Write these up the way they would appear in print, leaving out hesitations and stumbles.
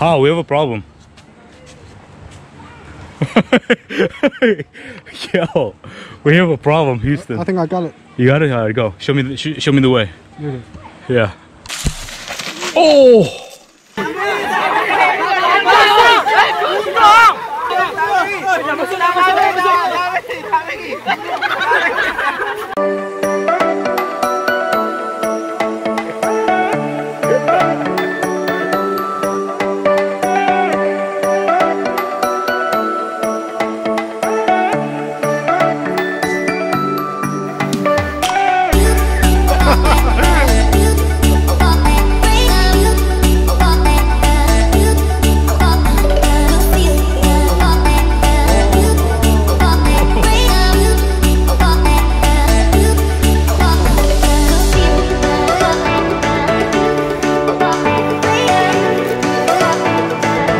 How? We have a problem. Yo, we have a problem, Houston. I think I got it. You got it? Alright, go. Show me the way. Okay. Yeah. Oh!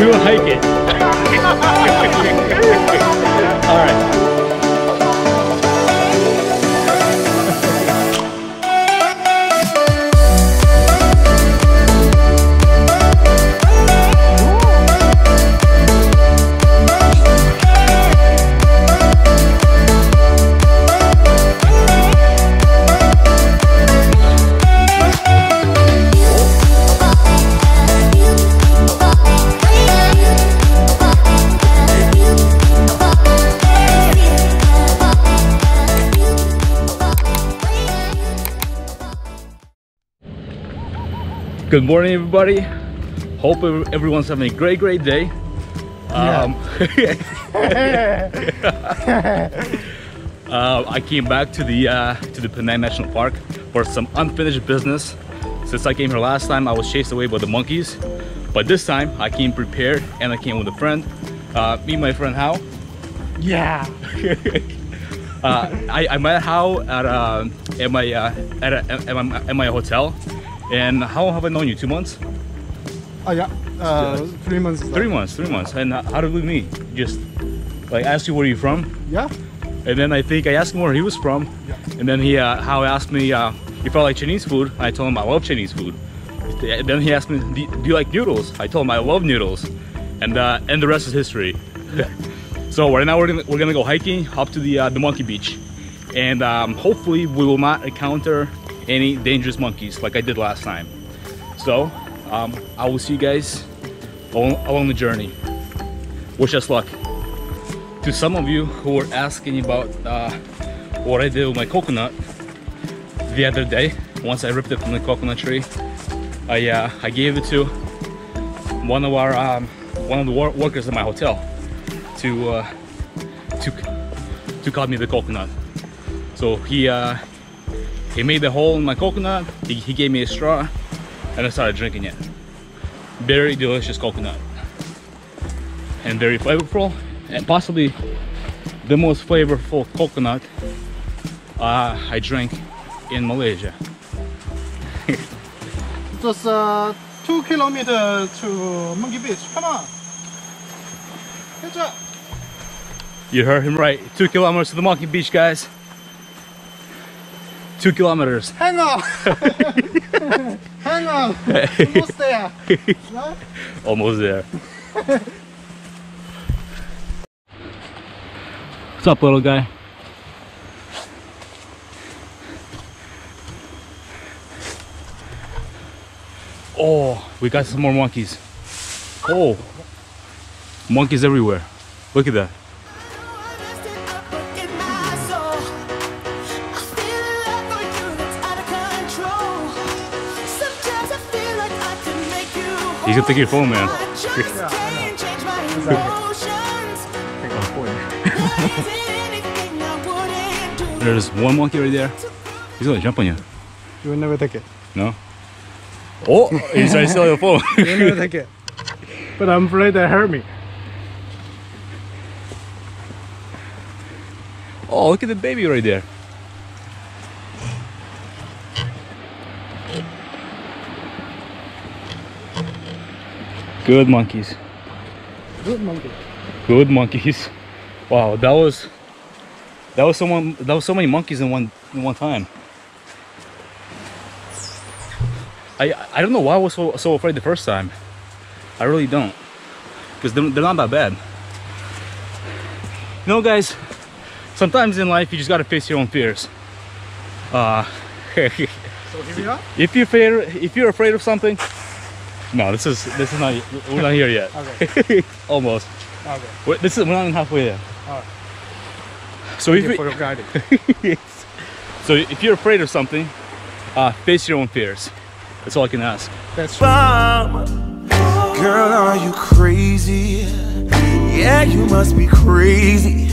We will hike it. All right. Good morning, everybody. Hope everyone's having a great day. I came back to the Penang National Park for some unfinished business. Since I came here last time, I was chased away by the monkeys, but this time I came prepared and I came with a friend. Me and my friend Hao. Yeah. I met Hao at my hotel. And how have I known you? 2 months? Oh yeah, 3 months. 3 months, 3 months. And how did we meet? Just like asked you where you're from? Yeah. And then I think I asked him where he was from. Yeah. And then Hao asked me if I like Chinese food. I told him I love Chinese food. And then he asked me, do you like noodles? I told him I love noodles. And the rest is history. Yeah. So right now we're gonna go hiking up to the monkey beach. And hopefully we will not encounter any dangerous monkeys like I did last time. So I will see you guys along the journey. Wish us luck. To some of you who were asking about what I did with my coconut the other day, once I ripped it from the coconut tree, I gave it to one of the workers at my hotel to cut me the coconut. So he made the hole in my coconut, he gave me a straw, and I started drinking it. Very delicious coconut. And very flavorful, and possibly the most flavorful coconut I drank in Malaysia. Just 2 kilometers to Monkey Beach. Come on. Good job. You heard him right. 2 kilometers to the Monkey Beach, guys. 2 kilometers. Hang on. Hang on. Almost there. No? Almost there. What's up, little guy? Oh, we got some more monkeys. Oh, monkeys everywhere. Look at that. He's gonna take your phone, man. There's one monkey right there. He's gonna jump on you. You will never take it. No? Oh, he's trying to steal your phone. You will never take it. But I'm afraid they hurt me. Oh, look at the baby right there. Good monkeys. Good monkey. Good monkeys. Wow, that was so many monkeys in one time. I don't know why I was so afraid the first time. I really don't. Because they're not that bad. You know, guys, sometimes in life you just gotta face your own fears. So here we are. If you're afraid of something, no, this is not. We're not here yet. Okay. Almost. Okay. We're not even halfway there. Alright. So Thank you for your guidance. So if you're afraid of something, face your own fears. That's all I can ask. That's true. Girl, are you crazy? Yeah, you must be crazy.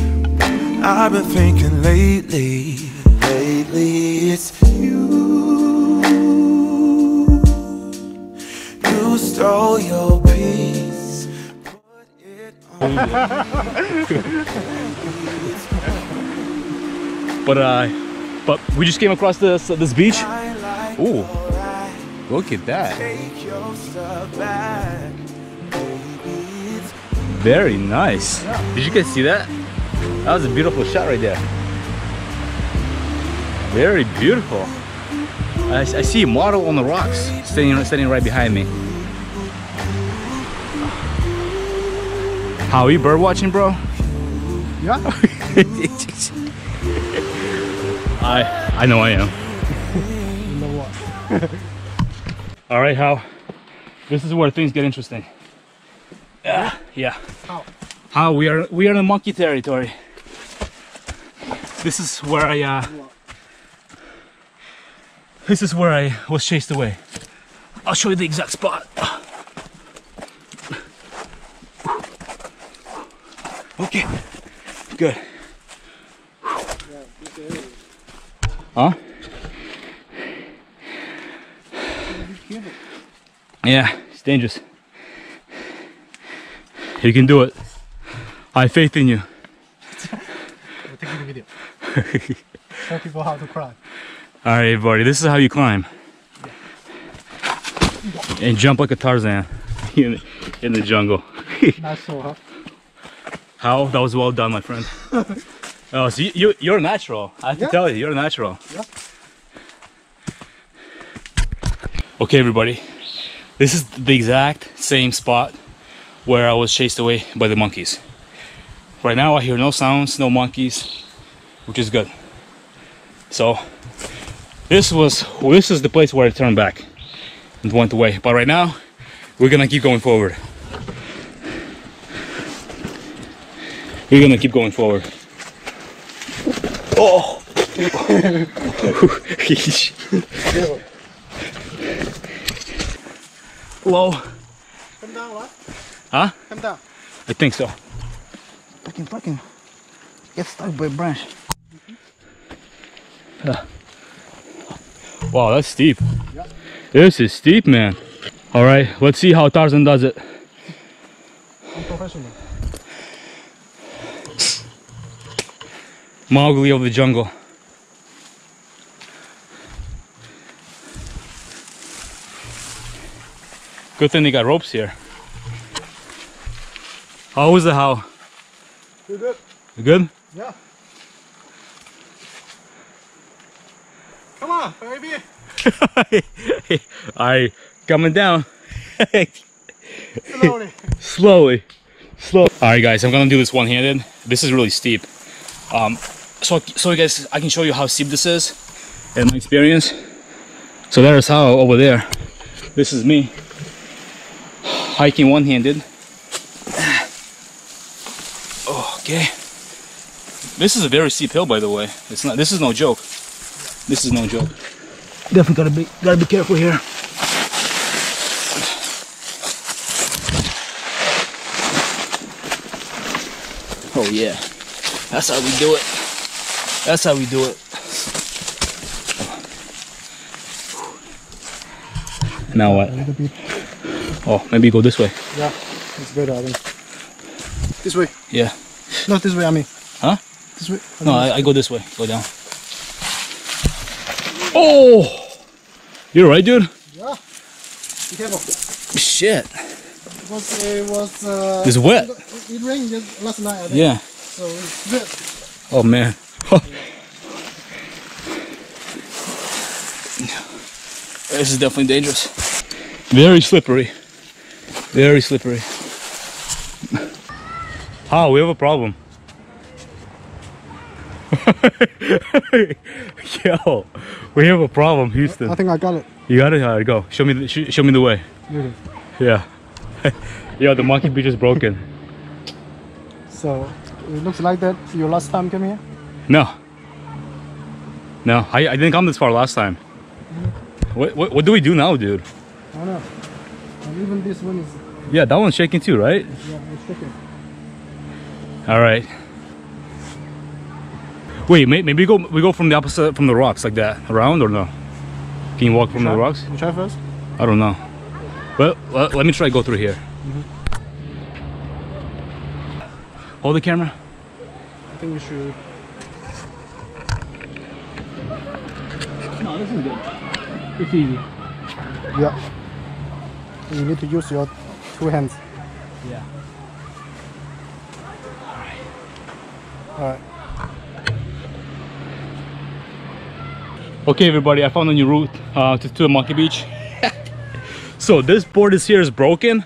I've been thinking lately it's you. You stole your peace, put it on. But we just came across this beach. Ooh, look at that. Take your stuff back. Very nice. Did you guys see that? That was a beautiful shot right there. Very beautiful. I see a model on the rocks standing right behind me. How are you bird watching, bro? Yeah. I know I am. You know what? All right, How? This is where things get interesting. Yeah. How we are in monkey territory. This is where I was chased away. I'll show you the exact spot. Okay, good. Huh? Yeah, it's dangerous. You can do it. I have faith in you. We're taking the video. Show people how to climb. Alright, everybody, this is how you climb. And jump like a Tarzan in the jungle. Not so, huh? How? That was well done, my friend. Oh, so you're a natural. I have to tell you, you're a natural. Yeah. Okay, everybody. This is the exact same spot where I was chased away by the monkeys. Right now I hear no sounds, no monkeys, which is good. So this is the place where I turned back and went away. But right now we're gonna keep going forward. We're gonna keep going forward. Oh! Low. Come down, what? Huh? Come down. I think so. Fucking get stuck by a branch. Wow, that's steep. Yeah. This is steep, man. All right, let's see how Tarzan does it. I'm professional. Mowgli of the jungle. Good thing they got ropes here. How was the how? You good? You good? Yeah. Come on, baby. Alright, coming down. Slowly. Slow. Alright guys, I'm gonna do this one-handed. This is really steep. So guys, I can show you how steep this is in my experience. So there's how over there. This is me hiking one-handed. Okay. This is a very steep hill, by the way. It's not. This is no joke. This is no joke. Definitely gotta be careful here. Oh yeah, that's how we do it. That's how we do it. Now what? Oh, maybe go this way. Yeah, it's better, I think. This way. Yeah. Not this way, I mean. Huh? This way. No, I go this way. Go down. Oh! You're right, dude? Yeah. Be careful. Shit. It was It's wet. It rained just last night, I think. Yeah. So it's wet. Oh, man. This is definitely dangerous. Very slippery. Very slippery. Oh, we have a problem. Yo, we have a problem, Houston. I think I got it. You got it? Alright, go. Show me the way. Really? Yeah. Yo, the monkey beach is broken. So it looks like that your last time came here? No. No, I didn't come this far last time. What do we do now, dude? I don't know. And even this one is... Yeah, that one's shaking too, right? Yeah, it's shaking. Alright. Wait, maybe we go from the opposite, from the rocks like that, around or no? Can you walk from the rocks? You try first? I don't know. Well, let me try go through here. Hold the camera. I think you should... No, this is good. It's easy. Yeah. You need to use your 2 hands. Yeah. Alright. Okay, everybody, I found a new route to the monkey beach. So this board here is broken.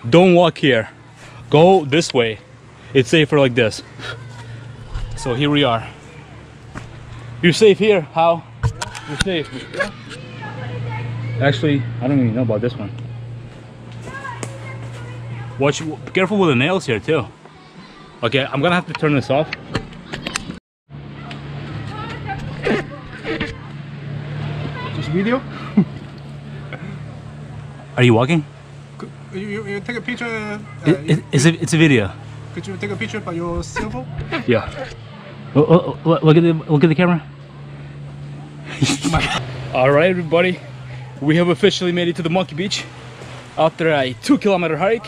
Don't walk here. Go this way. It's safer like this. So here we are. You're safe here. How? You're safe. Yeah. Actually, I don't even know about this one. Watch. Be careful with the nails here too. Okay, I'm gonna have to turn this off. Just video? Are you walking? You take a picture. It's a video. Could you take a picture by your cell phone? Yeah. Look at the camera. All right, everybody, we have officially made it to the monkey beach after a 2-kilometer hike,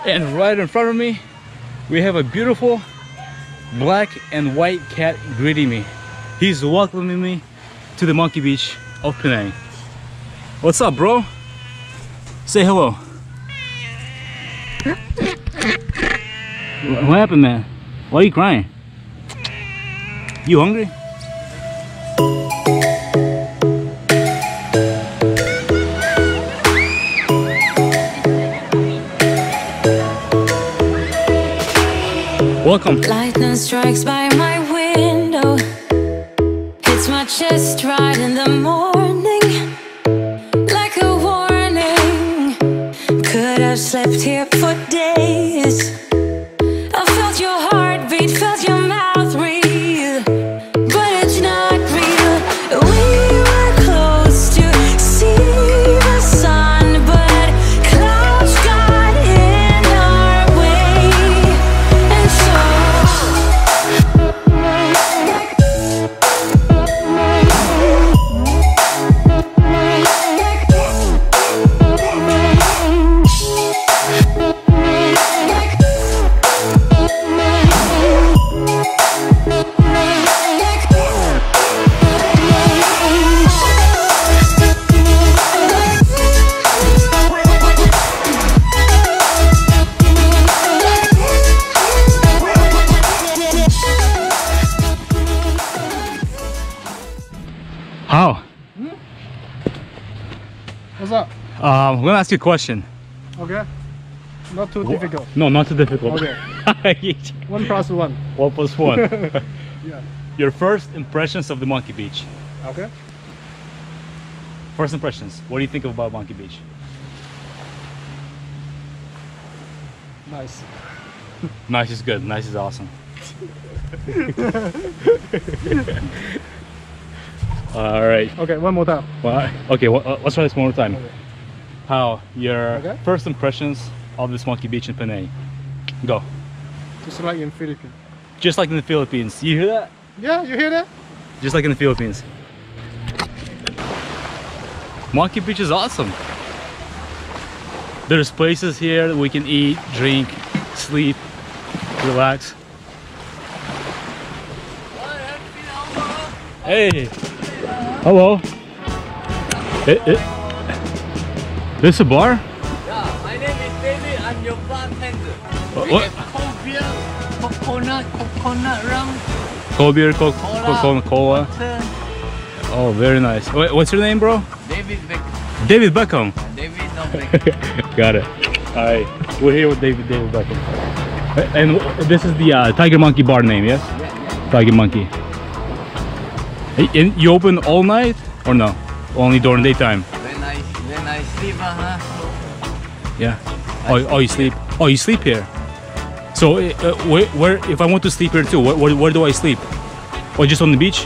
and right in front of me we have a beautiful black and white cat greeting me. He's welcoming me to the monkey beach of Penang. What's up, bro? Say hello. What happened, man? Why are you crying? You hungry? Welcome. Lightning strikes by my window. Hits my chest right in the morning, like a warning. Could have slept here for days. I felt your heartbeat, felt your mouth breathe, but it's not real. We were close to see the sun, but clouds got in our way, and How? What's up? I'm gonna ask you a question. Okay. Not too difficult. No, not too difficult. Okay. 1 + 1. 1 + 1. Yeah. Your first impressions of the monkey beach. Okay. First impressions. What do you think about monkey beach? Nice. Nice is good. Nice is awesome. All right. Okay, one more time. Well, okay. Let's try this one more time. Okay. How your Okay. first impressions of this monkey beach in Penang? Go. Just like in Philippines. Just like in the Philippines. You hear that? Yeah, you hear that? Just like in the Philippines. Monkey beach is awesome. There's places here that we can eat, drink, sleep, relax. Hey. Hello. This a bar? Yeah, my name is David. I'm your bartender. We What? have cold beer, coconut rum, Cold beer, Coca-Cola. water. Oh, very nice. What's your name, bro? David Beckham. David Beckham. David no Beckham. Got it. Alright, we're here with David Beckham. And this is the Tiger Monkey bar name, yes? Yeah. Tiger Monkey. And you open all night or no? Only during daytime? When I sleep, Yeah. Oh, you sleep. Oh, you sleep here. So where if I want to sleep here too, where do I sleep? Or just on the beach?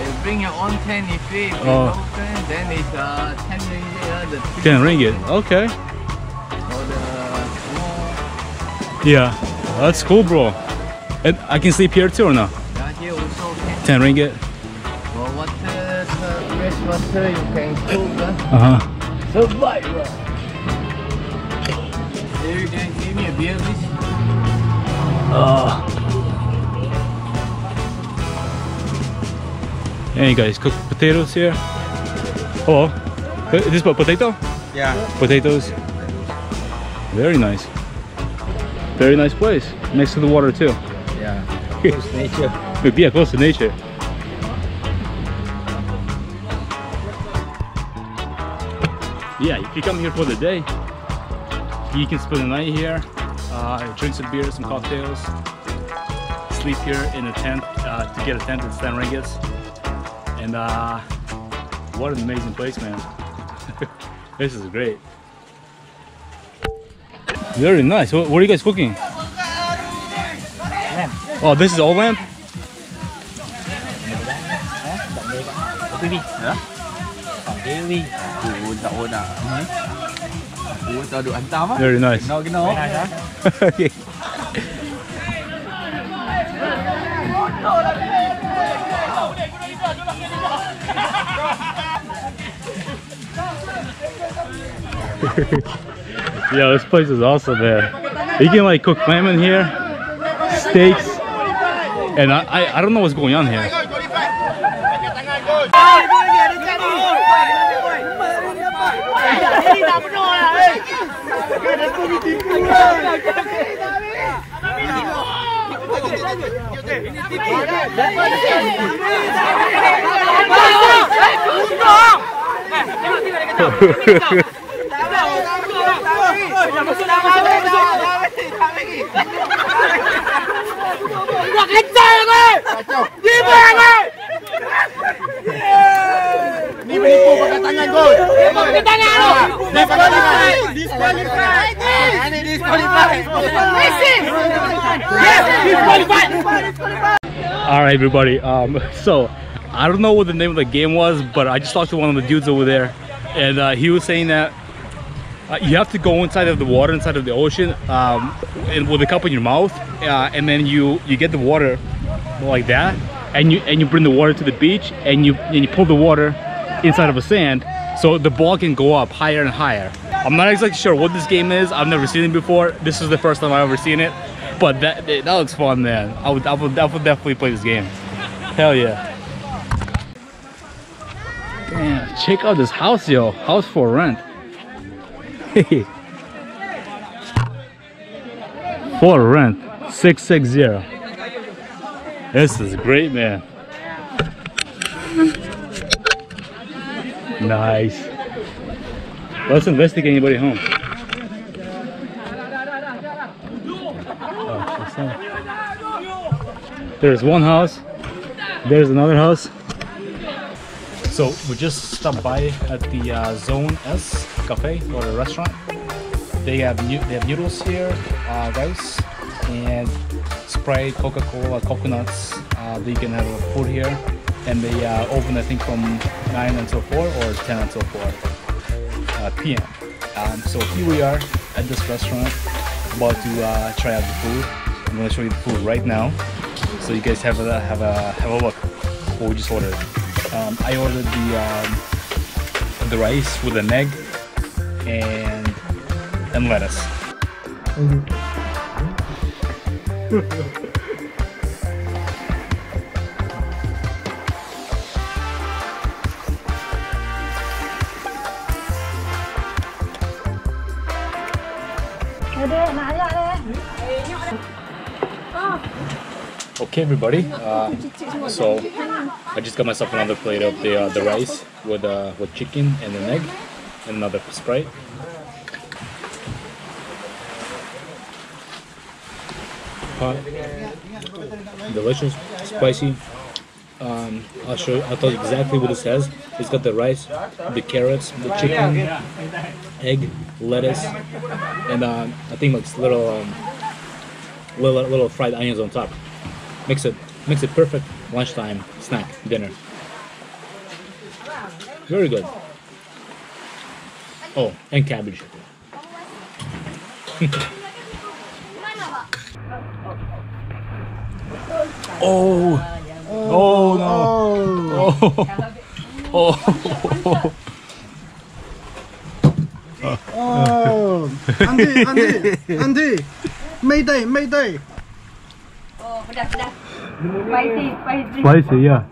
you bring your own tent if you open, then it's 10 ringgit. The 10 ringgit. Okay. or the small. Yeah. That's cool, bro. And I can sleep here too or no? Yeah, here also can. 10 ringgit. For water, fresh water, you can cook. Survive. Here you can give me a beer, please. And you guys cook potatoes here. Oh, is this potato? Yeah. Potatoes. Very nice. Very nice place. Next to the water too. Yeah. Close to nature. Yeah, close to nature. Yeah, if you come here for the day, you can spend the night here, drink some beer, some cocktails, sleep here in a tent. To get a tent, it's 10 ringgits. And what an amazing place, man. This is great. Very nice. What are you guys cooking? Lamb. Oh, this is all lamb? Very nice. Okay. Yeah, this place is awesome, man. You can like cook lamb in here, steaks, and I don't know what's going on here. All right, everybody. So I don't know what the name of the game was, but I just talked to one of the dudes over there, and he was saying that you have to go inside of the water, inside of the ocean, and with a cup in your mouth, and then you get the water like that, and you bring the water to the beach, and you pull the water inside of a sand, so the ball can go up higher and higher. I'm not exactly sure what this game is. I've never seen it before. This is the first time I've ever seen it, but that looks fun, man. I would definitely play this game. Hell yeah. Damn, check out this house, yo. House for rent. For rent, 660. This is great, man. Nice. Let's investigate anybody home. There's one house. There's another house. So we just stopped by at the Zone S cafe or a restaurant. They have noodles here, rice, and Sprite, Coca-Cola, coconuts. You can have food here, and they open I think from 9 until 4 or 10 until 4 p.m. So here we are at this restaurant, about to try out the food. I'm gonna show you the food right now, so you guys have a look. What we just ordered. I ordered the rice with an egg and lettuce. Okay, everybody. So I just got myself another plate of the rice with chicken and an egg and another Sprite. hot, delicious, spicy. I'll tell you exactly what it says. It's got the rice, the carrots, the chicken, egg, lettuce, and I think like little fried onions on top. Makes it perfect lunchtime snack dinner. Very good. Oh, and cabbage. Oh. Oh no! Oh! Oh! Andy! Mayday! Oh, pedas. Spicy. Spicy, yeah.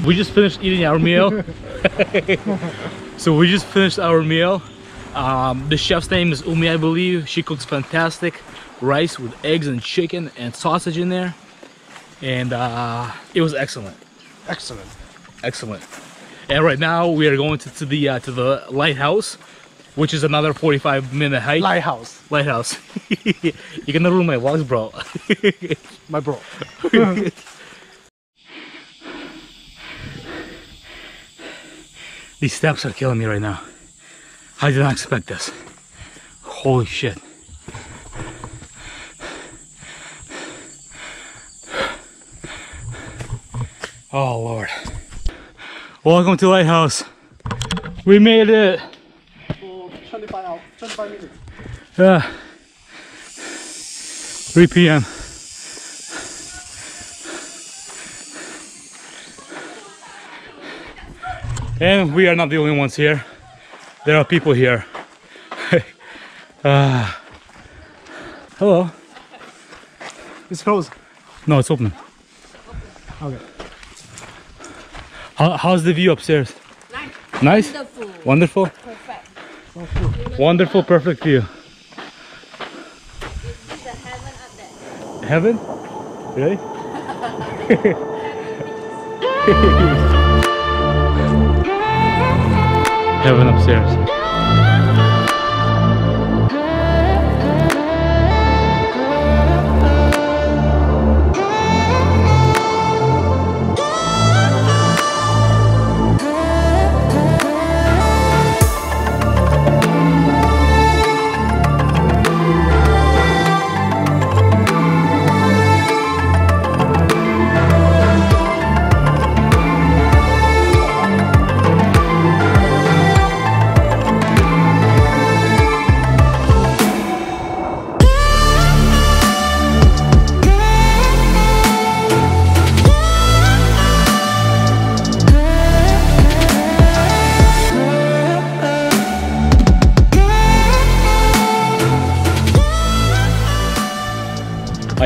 We just finished eating our meal. So we just finished our meal. The chef's name is Umi, I believe. She cooks fantastic rice with eggs and chicken and sausage in there, and it was excellent. Excellent. And right now we are going to the lighthouse, which is another 45-minute hike. Lighthouse. You're gonna ruin my vlogs, bro. My bro. These steps are killing me right now. I did not expect this. Holy shit. Oh Lord. Welcome to Lighthouse. We made it. For 25 minutes. Yeah. 3 p.m. And we are not the only ones here. There are people here. Hello. It's closed. No, it's open. Okay. How's the view upstairs? Nice? Wonderful? Perfect. Wonderful, perfect view. It's the heaven up there. Heaven? Really? Heaven upstairs.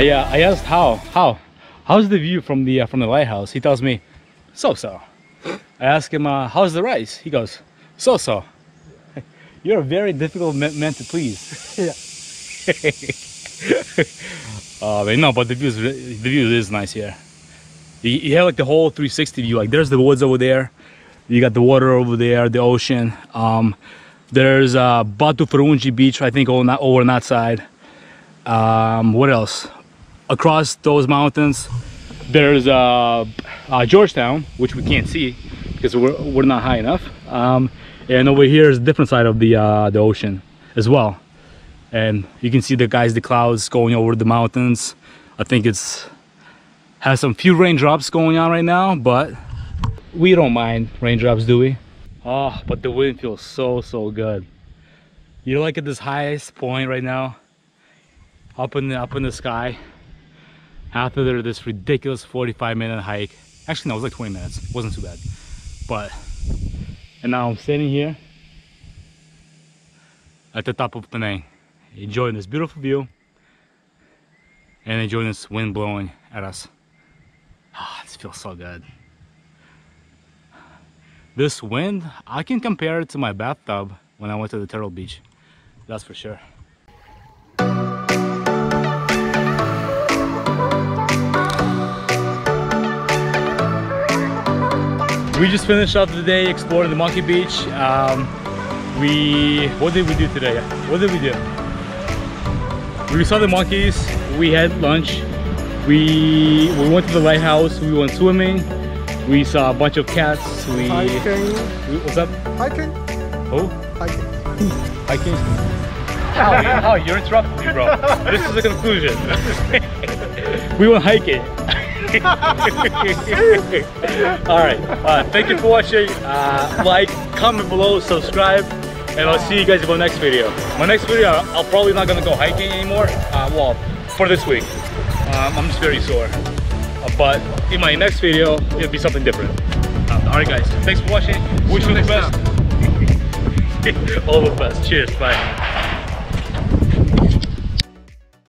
I asked how's the view from the lighthouse. He tells me so. I ask him how's the rice. He goes so. You're a very difficult man to please. Yeah. No, but the view is nice here. You have like the whole 360 view. Like there's the woods over there. You got the water over there, the ocean. There's Batu Ferunji Beach, I think, over on that side. What else? Across those mountains, there's Georgetown, which we can't see because we're not high enough. And over here is a different side of the ocean as well. And you can see the clouds going over the mountains. I think has some few raindrops going on right now, but we don't mind raindrops, do we? Oh, but the wind feels so good. You're like at this highest point right now, up in the sky. After this ridiculous 45-minute hike. Actually, no, it was like 20 minutes. It wasn't too bad. And now I'm sitting here at the top of Penang, enjoying this beautiful view and enjoying this wind blowing at us. This feels so good. This wind, I can compare it to my bathtub when I went to the Turtle Beach. That's for sure. We just finished up the day exploring the Monkey Beach. What did we do today? What did we do? We saw the monkeys, we had lunch, we went to the lighthouse, we went swimming, we saw a bunch of cats, Hiking. What's up? Hiking. Oh? Hiking. Hiking? How? You're interrupting me, bro. This is the conclusion. We went hiking. Alright, thank you for watching. Like, comment below, subscribe, and I'll see you guys in my next video. My next video, I'm probably not gonna go hiking anymore. Well, for this week. I'm just very sore. But in my next video, it'll be something different. Alright guys, thanks for watching. Wish you the best. All the best. Cheers, bye.